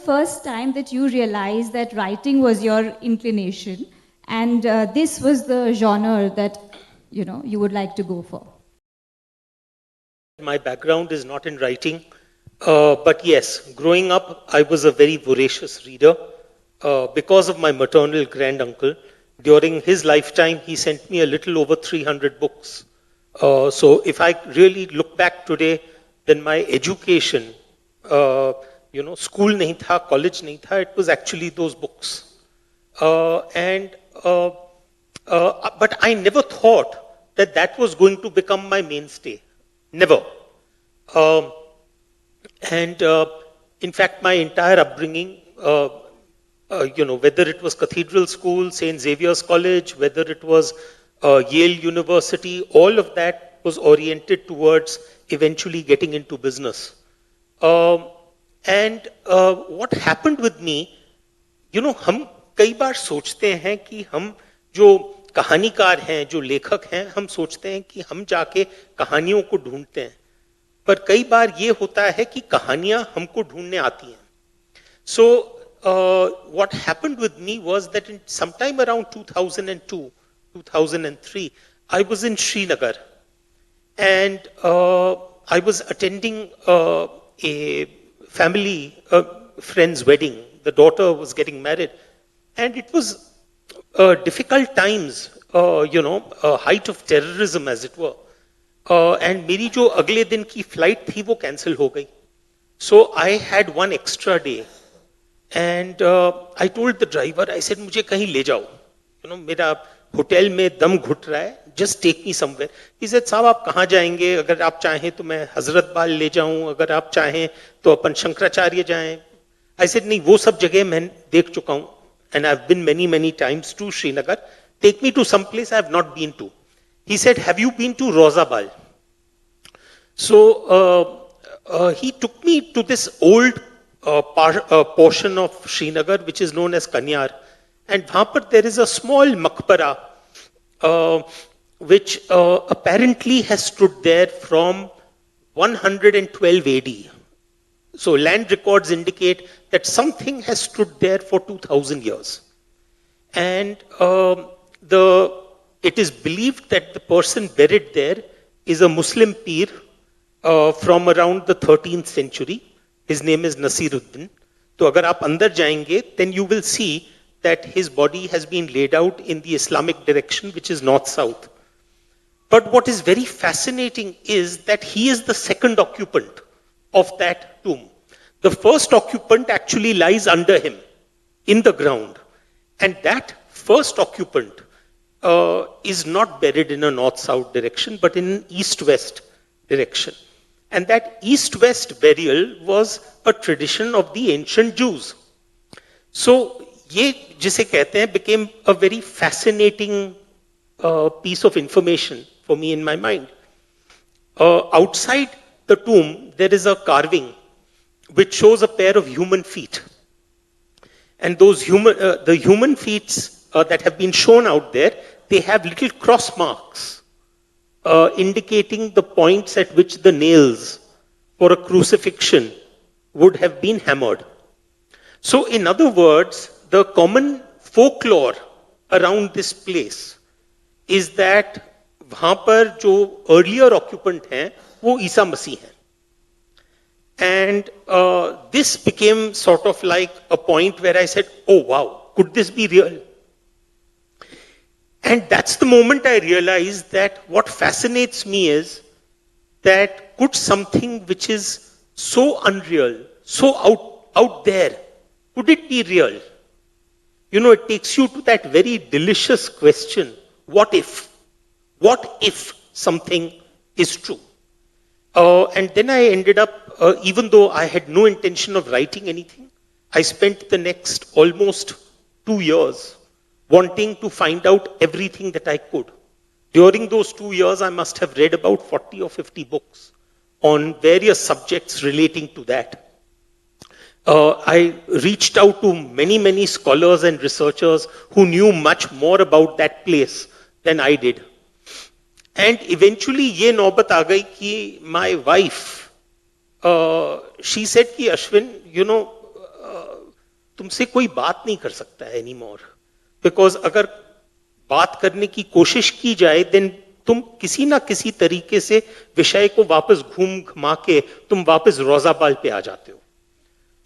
first time that you realized that writing was your inclination, and this was the genre that you would like to go for? My background is not in writing, but yes, growing up, I was a very voracious reader because of my maternal granduncle. During his lifetime, he sent me a little over 300 books. So if I really look back today, then my education, school nahi tha, college nahi tha, it was actually those books. But I never thought that that was going to become my mainstay. Never. In fact, my entire upbringing, whether it was Cathedral School, St. Xavier's College, whether it was Yale University, all of that was oriented towards eventually getting into business. What happened with me, हम कई बार सोचते हैं कि हम जो कहानीकार हैं, जो लेखक हैं, हम सोचते हैं कि हम जाके कहानियों को ढूंढते हैं, पर कई बार ये होता है कि कहानियां हमको ढूंढने आती हैं. So what happened with me was that in sometime around 2002, 2003, I was in Srinagar, and I was attending a family friend's wedding. The daughter was getting married, and it was difficult times, height of terrorism as it were. And मेरी जो अगले दिन की flight थी वो cancel हो गई. So I had one extra day, and I told the driver, I said मुझे कहीं ले जाओ. मेरा होटल में दम घुट रहा है. Just take me somewhere. He said, साहब आप कहाँ जाएंगे? अगर आप चाहें तो मैं हजरत बाल ले जाऊं, अगर आप चाहें तो अपन शंकराचार्य जाएं. I said नहीं, वो सब जगह मैं देख चुका हूं, and I've been many times to Srinagar. Take me to some place I have not been to. He said, have you been to Rozabal? So he took me to this old portion of Srinagar, which is known as Kanyar. And वहाँ पर there is a small maqbara, which apparently has stood there from 112 AD. So land records indicate that something has stood there for 2000 years. And it is believed that the person buried there is a Muslim Peer from around the 13th century. His name is Nasiruddin. So agar aap andar jayenge, then you will see that his body has been laid out in the Islamic direction, which is north-south. But what is very fascinating is that he is the second occupant of that tomb. The first occupant actually lies under him in the ground. And that first occupant is not buried in a north-south direction, but in an east-west direction. And that east-west burial was a tradition of the ancient Jews. So, ये जिसे कहते हैं became a very fascinating piece of information for me in my mind. Outside the tomb, there is a carving which shows a pair of human feet. And those the human feet that have been shown out there, they have little cross marks indicating the points at which the nails for a crucifixion would have been hammered. So in other words, the common folklore around this place is that वहाँ पर जो earlier occupant हैं, वो ईसा मसीह हैं. And this became sort of like a point where I said, oh wow, could this be real? And that's the moment I realized that what fascinates me is that could something which is so unreal, so out there, could it be real? It takes you to that very delicious question, what if? What if something is true? And then I ended up, even though I had no intention of writing anything, I spent the next almost 2 years wanting to find out everything that I could. During those 2 years, I must have read about 40 or 50 books on various subjects relating to that. I reached out to many scholars and researchers who knew much more about that place than I did. And eventually, ये नौबत आ गई कि my wife, she said कि Ashwin, तुमसे कोई बात नहीं कर सकता है एनी मोर, बिकॉज अगर बात करने की कोशिश की जाए देन तुम किसी ना किसी तरीके से विषय को वापस घूम घुमा के तुम वापस रोजाबाल पे आ जाते हो.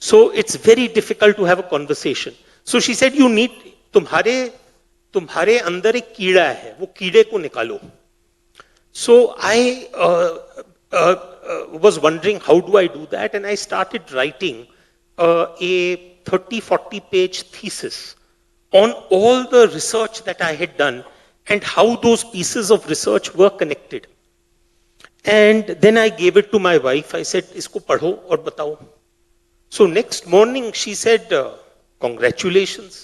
So it's very difficult to have a conversation. So she said you need, तुम्हारे अंदर एक कीड़ा है, वो कीड़े को निकालो. So I was wondering how do I do that, and I started writing a 30-40 page thesis on all the research that I had done and how those pieces of research were connected. And then I gave it to my wife. I said, "Isko padho aur batao." So next morning she said, "Congratulations."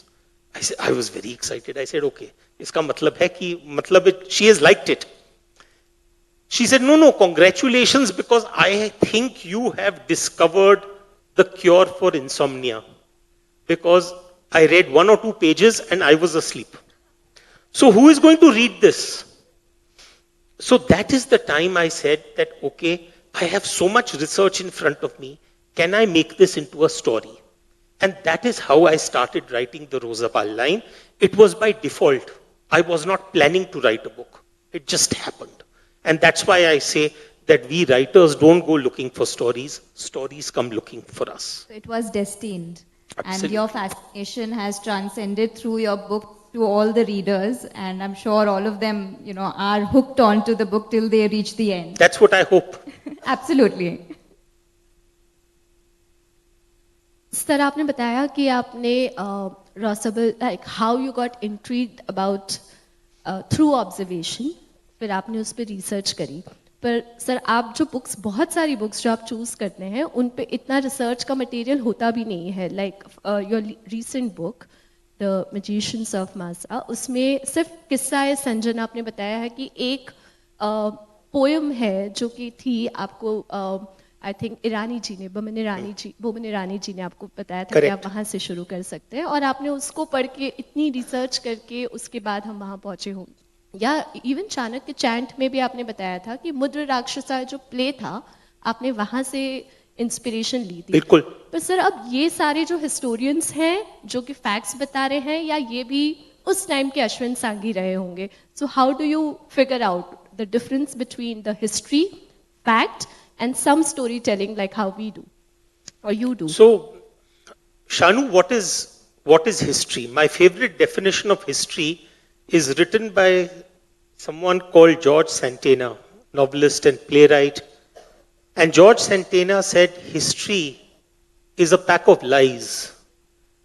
I was very excited. I said, "Okay, iska matlab hai ki she has liked it." She said, no, congratulations, because I think you have discovered the cure for insomnia. Because I read 1 or 2 pages and I was asleep. So who is going to read this? So that is the time I said that, okay, I have so much research in front of me. Can I make this into a story? And that is how I started writing the Rozabal Line. It was by default. I was not planning to write a book. It just happened. And that's why I say that we writers don't go looking for stories. Stories come looking for us. So it was destined. Absolutely. And your fascination has transcended through your book to all the readers. And I'm sure all of them, are hooked on to the book till they reach the end. That's what I hope. Absolutely. Sir, आपने बताया कि आपने Rozabal, like how you got intrigued about through observation, फिर आपने उस पर research करी. पर सर, आप जो बुक्स, बहुत सारी बुक्स जो आप चूज करते हैं, उन पे इतना रिसर्च का मटेरियल होता भी नहीं है. Like your recent book the magicians of मासा, उसमें सिर्फ किस्सा संजन आपने बताया है कि एक पोएम है जो कि थी, आपको आई थिंक ईरानी जी ने, बोमन ईरानी जी ने आपको बताया था कि आप वहाँ से शुरू कर सकते हैं, और आपने उसको पढ़ के इतनी रिसर्च करके उसके बाद हम वहाँ पहुँचे हों. या इवन चाणक्य चैंट में भी आपने बताया था कि मुद्र राक्षसा जो प्ले था, आपने वहां से इंस्पिरेशन ली थी. बिल्कुल. पर सर, अब ये सारे जो हिस्टोरियंस हैं जो कि फैक्ट्स बता रहे हैं, या ये भी उस टाइम के अश्विन सांघी रहे होंगे, so how do you figure out the difference between the history, fact and some story telling like how we do or you do? So, Shanu, what is history? My favorite definition of history is written by someone called George Santayana, novelist and playwright. And George Santayana said, history is a pack of lies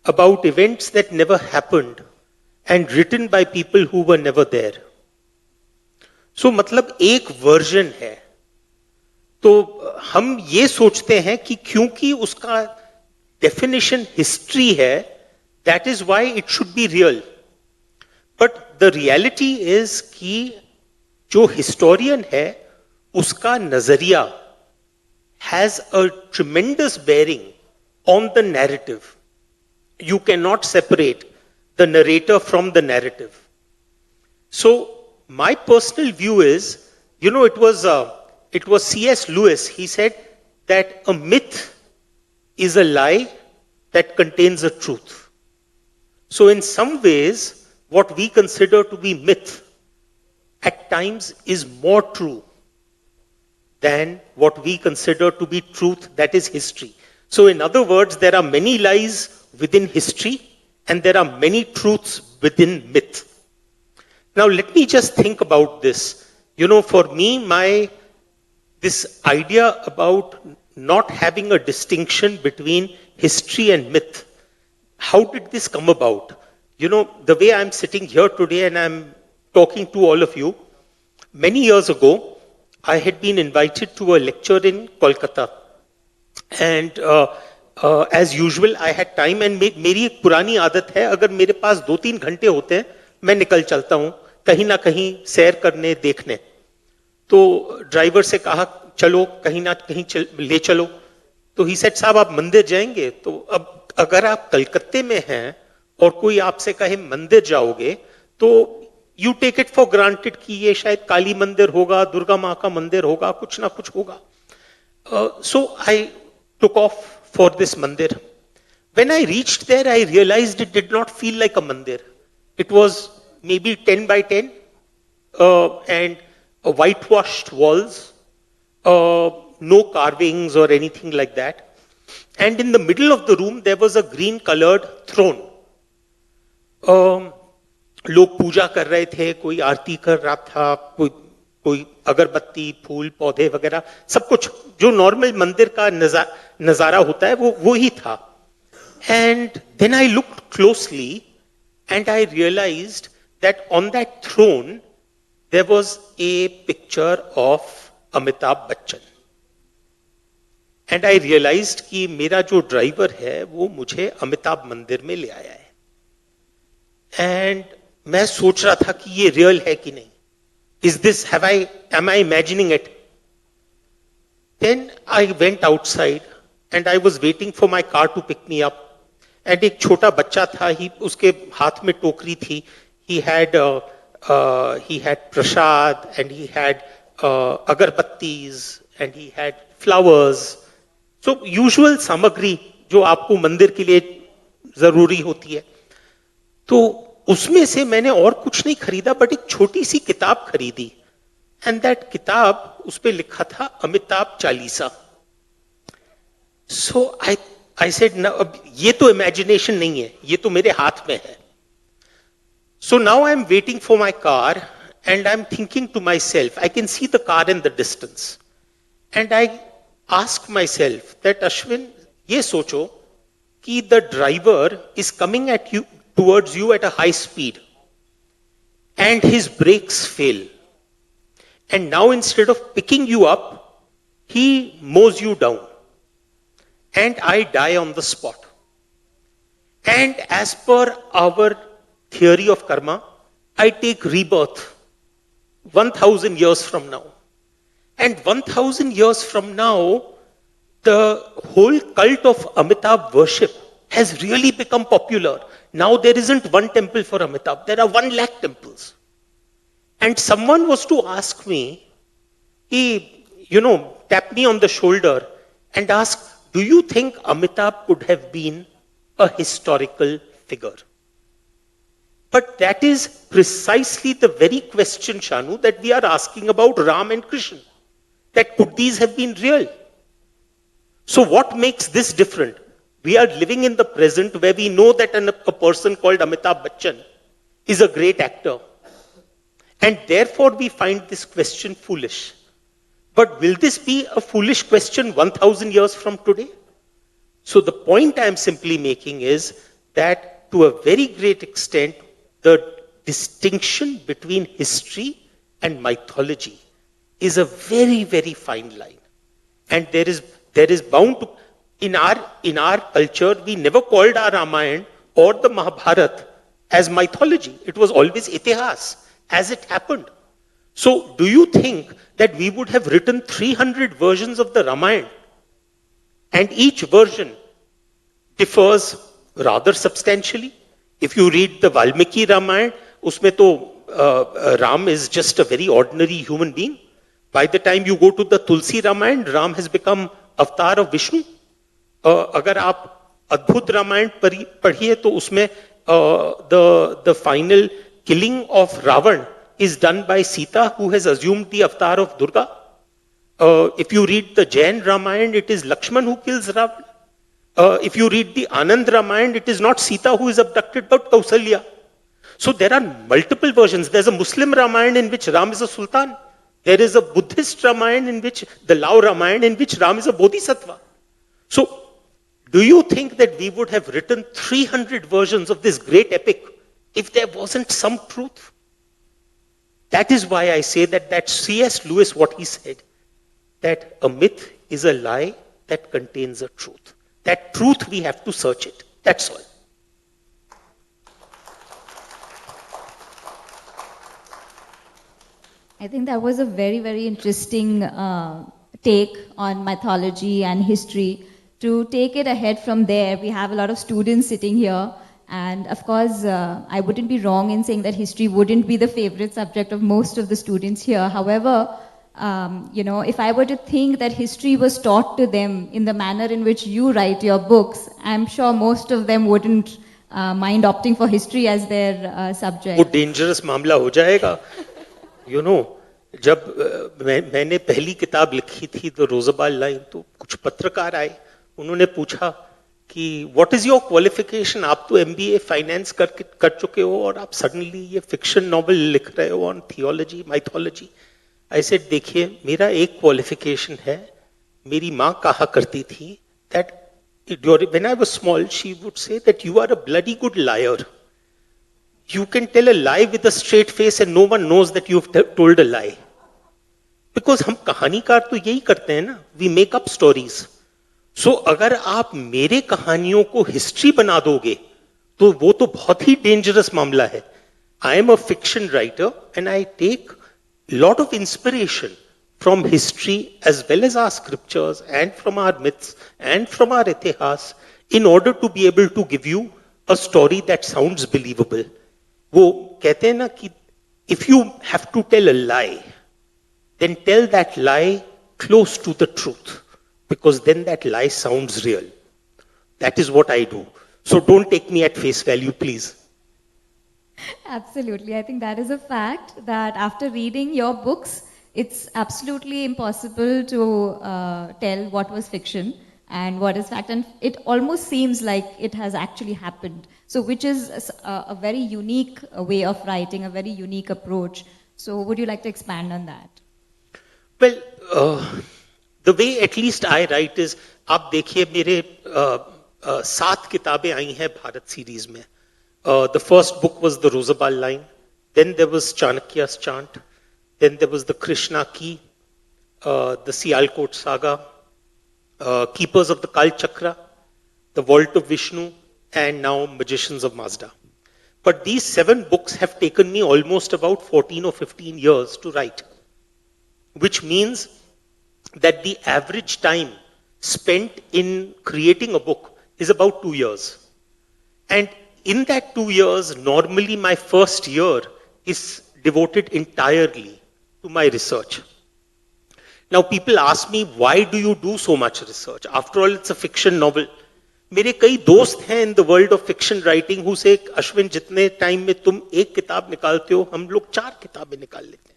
about events that never happened and written by people who were never there. So मतलब एक version है. तो हम ये सोचते हैं कि क्योंकि उसका डेफिनेशन हिस्ट्री है, that is why it should be real. But the reality is कि जो historian है, उसका नजरिया has a tremendous bearing on the narrative. You cannot separate the narrator from the narrative. So my personal view is, it was C.S. Lewis. He said that a myth is a lie that contains a truth. So in some ways, what we consider to be myth at times is more true than what we consider to be truth, that is history. So in other words, there are many lies within history and there are many truths within myth. Now let me just think about this. For me, this idea about not having a distinction between history and myth, how did this come about? The way I'm sitting here today and I'm talking to all of you, many years ago, I had been invited to a lecture in Kolkata. And as usual, I had time, and मेरी एक पुरानी आदत है, अगर मेरे पास 2-3 घंटे होते हैं, मैं निकल चलता हूँ कहीं ना कहीं सैर करने, देखने. तो ड्राइवर से कहा, चलो कहीं ना कहीं ले चलो. तो ही सेड, साहब आप मंदिर जाएंगे? तो अब अगर आप कलकत्ते में हैं और कोई आपसे कहे मंदिर जाओगे, तो you take it for granted कि ये शायद काली मंदिर होगा, दुर्गा माँ का मंदिर होगा, कुछ ना कुछ होगा. So I took off for this mandir. When I reached there, I realized it did not feel like a mandir. It was maybe 10 by 10 and whitewashed walls, no carvings or anything like that. And in the middle of the room, there was a green colored throne. लोग पूजा कर रहे थे, कोई आरती कर रहा था, कोई अगरबत्ती, फूल, पौधे वगैरह, सब कुछ जो नॉर्मल मंदिर का नजारा होता है वो ही था. And then I looked closely and I realized that on that throne there was a picture of Amitabh Bachchan. And I realized कि मेरा जो ड्राइवर है वो मुझे अमिताभ मंदिर में ले आया है. एंड मैं सोच रहा था कि ये रियल है कि नहीं. Is this am I imagining it? Then I went outside and I was waiting for my car to pick me up. And एक छोटा बच्चा था, उसके हाथ में टोकरी थी. He had prasad and he had agarbattis and he had flowers. So usual सामग्री जो आपको मंदिर के लिए जरूरी होती है. तो उसमें से मैंने और कुछ नहीं खरीदा, बट एक छोटी सी किताब खरीदी. एंड दैट किताब, उस पे लिखा था अमिताभ चालीसा. सो आई सेड ना, अब ये तो इमेजिनेशन नहीं है, ये तो मेरे हाथ में है. So now I am waiting for my car and I am thinking to myself, I can see the car in the distance. And I ask myself that Ashwin, ये सोचो कि the driver is coming at you towards you at a high speed and his brakes fail, and now instead of picking you up he mows you down and I die on the spot. And as per our theory of karma, I take rebirth 1000 years from now, and 1000 years from now the whole cult of Amitabh worship has really become popular. Now there isn't one temple for Amitabh, there are 1 lakh temples. And someone was to ask me, tap me on the shoulder and ask, do you think Amitabh could have been a historical figure? But that is precisely the very question, Shanu, that we are asking about Ram and Krishna. That could these have been real? So what makes this different? We are living in the present where we know that a person called Amitabh Bachchan is a great actor. And therefore we find this question foolish. But will this be a foolish question 1000 years from today? So the point I am simply making is that to a very great extent, the distinction between history and mythology is a very, very fine line. And there is bound to, in our culture, we never called our Ramayana or the Mahabharata as mythology. It was always itihas, as it happened. So do you think that we would have written 300 versions of the Ramayana, and each version differs rather substantially? If you read the Valmiki Ramayana, usme to Ram is just a very ordinary human being. By the time you go to the Tulsi Ramayana, Ram has become avatar of Vishnu. अगर आप अद्भुत रामायण पढ़िए तो उसमें the final killing of Ravan is done by Sita, who has assumed the avatar of Durga. If you read the Jain Ramayana, it is Lakshman who kills Ravan. If you read the Anand Ramayana, it is not Sita who is abducted, but Kausalya. So there are multiple versions. There's a Muslim Ramayana in which Ram is a sultan. There is a Buddhist Ramayana in which, the Lao Ramayana, in which Ram is a bodhisattva. So, do you think that we would have written 300 versions of this great epic if there wasn't some truth? That is why I say that C.S. Lewis, what he said, that a myth is a lie that contains a truth. That truth, we have to search it. That's all. I think that was a very, very interesting take on mythology and history. To take it ahead from there, we have a lot of students sitting here. And of course, I wouldn't be wrong in saying that history wouldn't be the favorite subject of most of the students here. However, if I were to think that history was taught to them in the manner in which you write your books, I'm sure most of them wouldn't mind opting for history as their वो subject. Dangerous मामला हो जाएगा. You know, जब मैंने पहली किताब लिखी थी द रोज़ाबाल लाइन, तो कुछ पत्रकार आए, उन्होंने पूछा कि व्हाट इज योर क्वालिफिकेशन, आप तो एमबीए फाइनेंस कर चुके हो और आप सडनली ये फिक्शन नॉवल लिख रहे हो on theology mythology. I said देखिए, मेरा एक क्वालिफिकेशन है, मेरी माँ कहा करती थी that when I was small she would say that you are a bloody good liar. You can tell a lie with a straight face and no one knows that you've told a lie. Because हम कहानीकार तो यही करते हैं ना, we make up stories. So अगर आप मेरे कहानियों को हिस्ट्री बना दोगे, तो वो तो बहुत ही डेंजरस मामला है. I am a fiction writer and I take lot of inspiration from history as well as our scriptures and from our myths and from our itihas in order to be able to give you a story that sounds believable. वो कहते हैं ना कि if you have to tell a lie, then tell that lie close to the truth, because then that lie sounds real. That is what I do. So don't take me at face value, please. Absolutely. I think that is a fact that after reading your books, it's absolutely impossible to tell what was fiction and what is fact. And it almost seems like it has actually happened. So which is a very unique way of writing, a very unique approach. So would you like to expand on that? Well, the way at least I write is, आप देखिए मेरे 7 किताबें आई हैं Bharat series में. The first book was the Rozabal Line, then there was Chanakya Chant, then there was the Krishna Key, the Sialkot Saga, Keepers of the Kalachakra, the Vault of Vishnu, and now Magicians of Mazda. But these 7 books have taken me almost about 14 or 15 years to write, which means that the average time spent in creating a book is about 2 years. And in that 2 years, normally my first year is devoted entirely to my research. Now people ask me, why do you do so much research? After all, it's a fiction novel. मेरे कई दोस्त हैं in the world of fiction writing who से, अश्विन जितने time में तुम एक किताब निकालते हो, हम लोग 4 किताबें निकाल लेते हैं.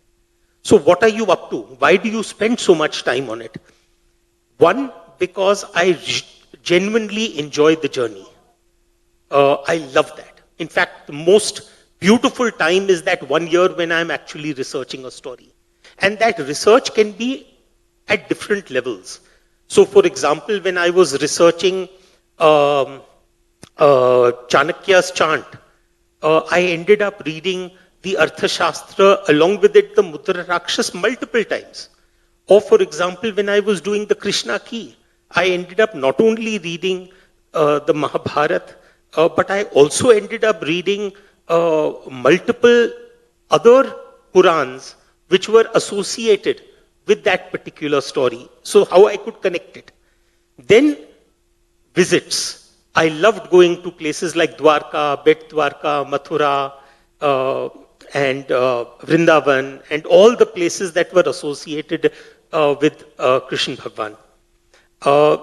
So what are you up to? Why do you spend so much time on it? One, because I genuinely enjoy the journey. I love that. In fact, the most beautiful time is that 1 year when I'm actually researching a story. And that research can be at different levels. So for example, when I was researching Chanakya's Chant, I ended up reading the Arthashastra, along with it the Mudra Rakshas, multiple times. Or for example, when I was doing the Krishna Key, I ended up not only reading the Mahabharata, but I also ended up reading multiple other Purans which were associated with that particular story. So how I could connect it. Then visits. I loved going to places like Dwarka, Bet Dwarka, Mathura, and Vrindavan, and all the places that were associated with Krishna Bhagwan.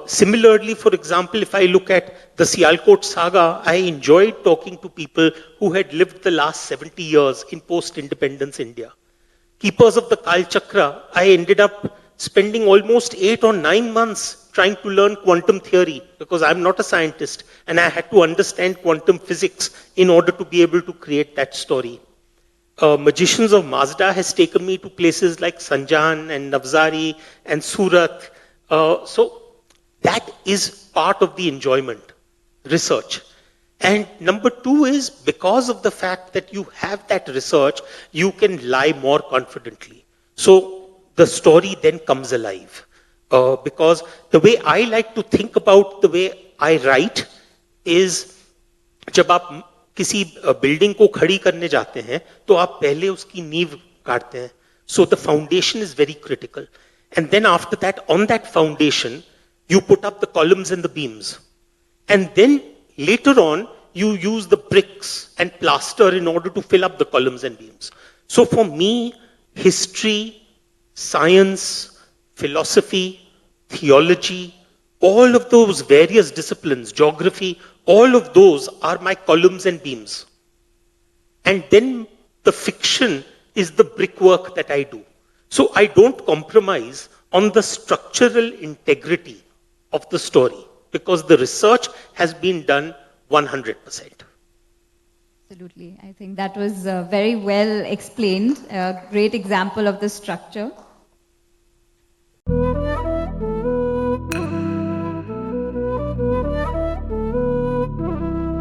Similarly, for example, if I look at the Sialkot Saga, I enjoyed talking to people who had lived the last 70 years in post-independence India. Keepers of the Kalachakra, I ended up spending almost 8 or 9 months trying to learn quantum theory, because I'm not a scientist and I had to understand quantum physics in order to be able to create that story. Magicians of Mazda has taken me to places like Sanjan and Navsari and Surat. So that is part of the enjoyment, research. And number 2 is, because of the fact that you have that research, you can lie more confidently. So the story then comes alive. Because the way I like to think about the way I write is, जब आप किसी building को खड़ी करने जाते हैं तो आप पहले उसकी नींव गाड़ते हैं. So the foundation is very critical. And then after that, on that foundation, you put up the columns and the beams. And then later on, you use the bricks and plaster in order to fill up the columns and beams. So for me, history, science, philosophy, theology, all of those various disciplines, geography, all of those are my columns and beams. And then the fiction is the brickwork that I do. So I don't compromise on the structural integrity of the story because the research has been done 100%. Absolutely. I think that was very well explained. A great example of the structure.